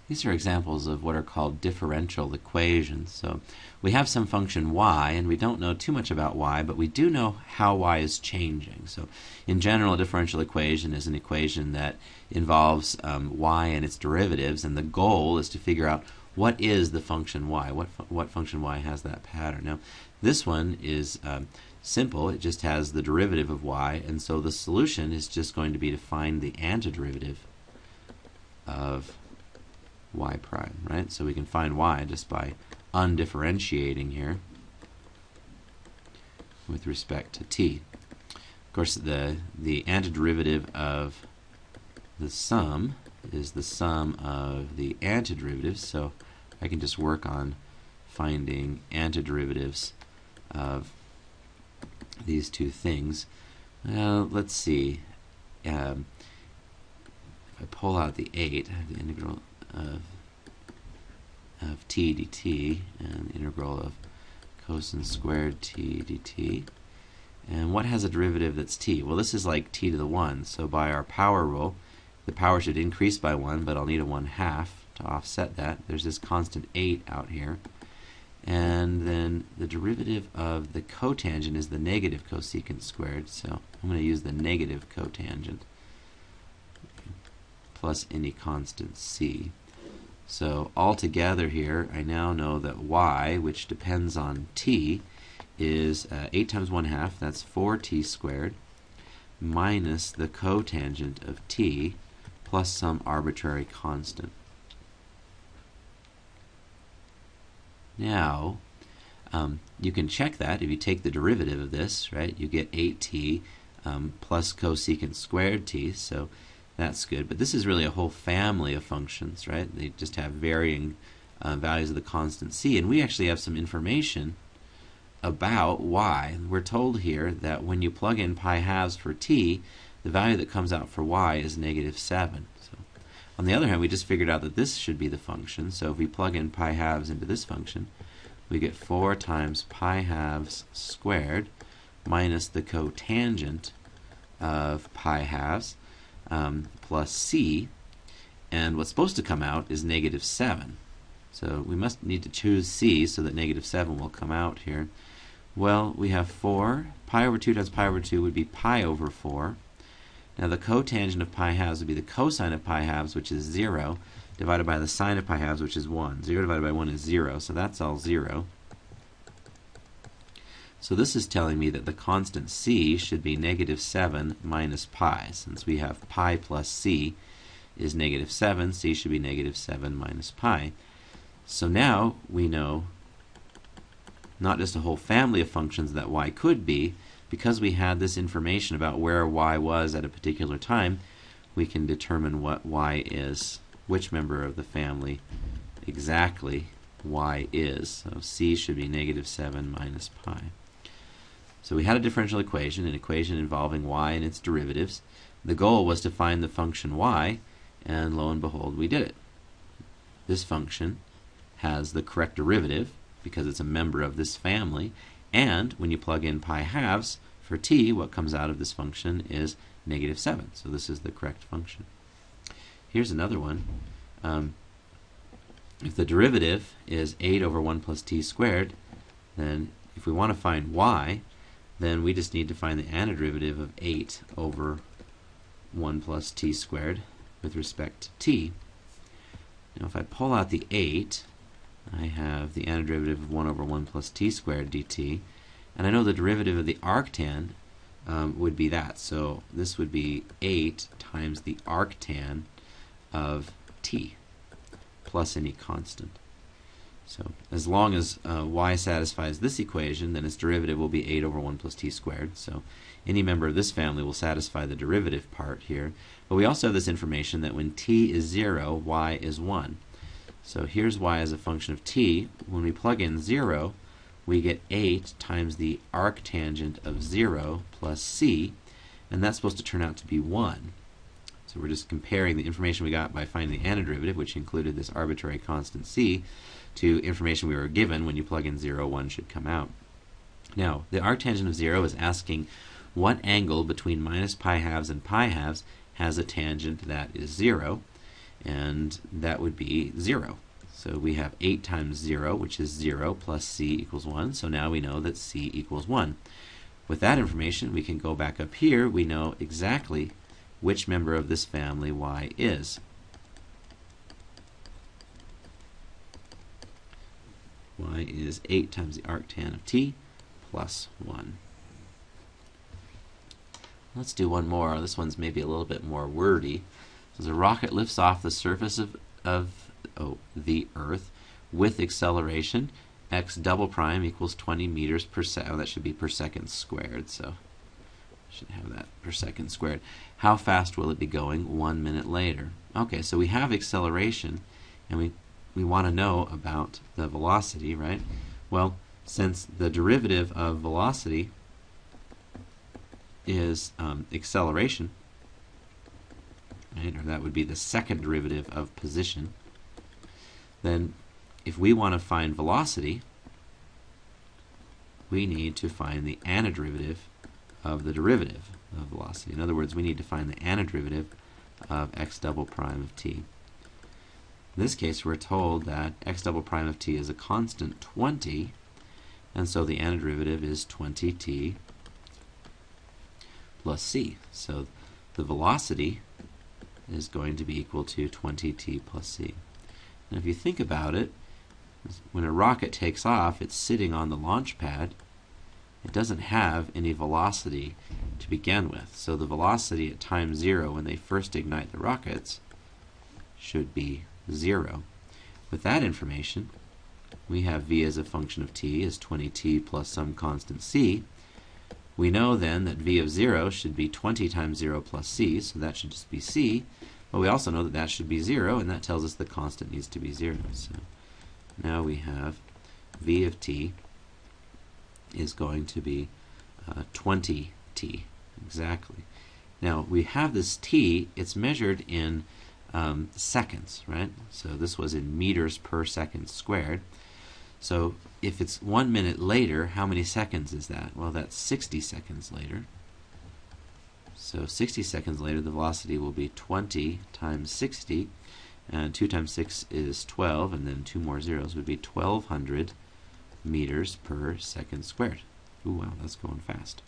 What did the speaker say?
These are examples of what are called differential equations. So we have some function y, and we don't know too much about y, but we do know how y is changing. So in general, a differential equation is an equation that involves y and its derivatives, and the goal is to figure out what is the function y, what function y has that pattern. Now, this one is simple. It just has the derivative of y, and so the solution is just going to be to find the antiderivative of y prime, right? So we can find y just by undifferentiating here with respect to t. Of course, the antiderivative of the sum is the sum of the antiderivatives, so I can just work on finding antiderivatives of these two things. Let's see. If I pull out the 8, I have the integral of t dt and the integral of cosine squared t dt. And what has a derivative that's t? Well, this is like t to the 1, so by our power rule, the power should increase by 1, but I'll need a 1/2 to offset that. There's this constant 8 out here. And then the derivative of the cotangent is the negative cosecant squared, so I'm going to use the negative cotangent plus any constant c. So altogether here, I now know that y, which depends on t, is 8 times 1/2, that's 4t squared, minus the cotangent of t plus some arbitrary constant. Now, you can check that. If you take the derivative of this, right, you get 8t plus cosecant squared t, so that's good. But this is really a whole family of functions, right? They just have varying values of the constant c, and we actually have some information about y. We're told here that when you plug in pi halves for t, the value that comes out for y is -7. So, on the other hand, we just figured out that this should be the function, so if we plug in pi halves into this function, we get 4 times pi halves squared minus the cotangent of pi halves plus c, and what's supposed to come out is -7. So we must need to choose c so that -7 will come out here. Well, we have 4. Pi over 2 times pi over 2 would be pi over 4. Now the cotangent of pi halves would be the cosine of pi halves, which is 0, divided by the sine of pi halves, which is 1. 0 divided by 1 is 0, so that's all 0. So this is telling me that the constant c should be -7 minus pi. Since we have pi plus c is -7, c should be -7 minus pi. So now we know not just a whole family of functions that y could be. Because we had this information about where y was at a particular time, we can determine what y is, which member of the family exactly y is. So c should be -7 minus pi. So we had a differential equation, an equation involving y and its derivatives. The goal was to find the function y, and lo and behold, we did it. This function has the correct derivative because it's a member of this family, and when you plug in pi halves for t, what comes out of this function is -7. So this is the correct function. Here's another one. If the derivative is 8 over 1 plus t squared, then if we want to find y, then we just need to find the antiderivative of 8 over 1 plus t squared with respect to t. Now if I pull out the 8, I have the antiderivative of 1 over 1 plus t squared dt, and I know the derivative of the arctan would be that. So this would be 8 times the arctan of t plus any constant. So as long as y satisfies this equation, then its derivative will be 8 over 1 plus t squared. So any member of this family will satisfy the derivative part here. But we also have this information that when t is 0, y is 1. So here's y as a function of t. When we plug in 0, we get 8 times the arctangent of 0 plus c, and that's supposed to turn out to be 1. So we're just comparing the information we got by finding the antiderivative, which included this arbitrary constant c, to information we were given. When you plug in 0, 1 should come out. Now, the arctangent of 0 is asking what angle between minus pi halves and pi halves has a tangent that is 0. and that would be 0. So we have 8 times 0, which is 0, plus c equals 1. So now we know that c equals 1. With that information, we can go back up here. We know exactly which member of this family y is. Y is 8 times the arctan of t plus 1. Let's do one more. This one's maybe a little bit more wordy. So the rocket lifts off the surface of the Earth with acceleration x double prime equals 20 meters per second. Oh, that should be per second squared, so I should have that per second squared. How fast will it be going 1 minute later? Okay, so we have acceleration, and we want to know about the velocity, right? Well, since the derivative of velocity is acceleration, right, or that would be the second derivative of position, then if we want to find velocity, we need to find the antiderivative of the derivative of velocity. In other words, we need to find the antiderivative of x double prime of t. In this case, we're told that x double prime of t is a constant 20, and so the antiderivative is 20t plus c. So the velocity is going to be equal to 20t plus c. And if you think about it, when a rocket takes off, it's sitting on the launch pad. It doesn't have any velocity to begin with. So the velocity at time 0 when they first ignite the rockets should be 0. With that information, we have v as a function of t is 20t plus some constant c. We know then that v of 0 should be 20 times 0 plus c, so that should just be c. But we also know that that should be 0, and that tells us the constant needs to be 0. So now we have v of t is going to be 20t, exactly. Now we have this t, it's measured in seconds, right? So this was in meters per second squared. So if it's 1 minute later, how many seconds is that? Well, that's 60 seconds later. So 60 seconds later, the velocity will be 20 times 60, and 2 times 6 is 12, and then 2 more zeros would be 1,200 meters per second squared. Ooh, wow, that's going fast.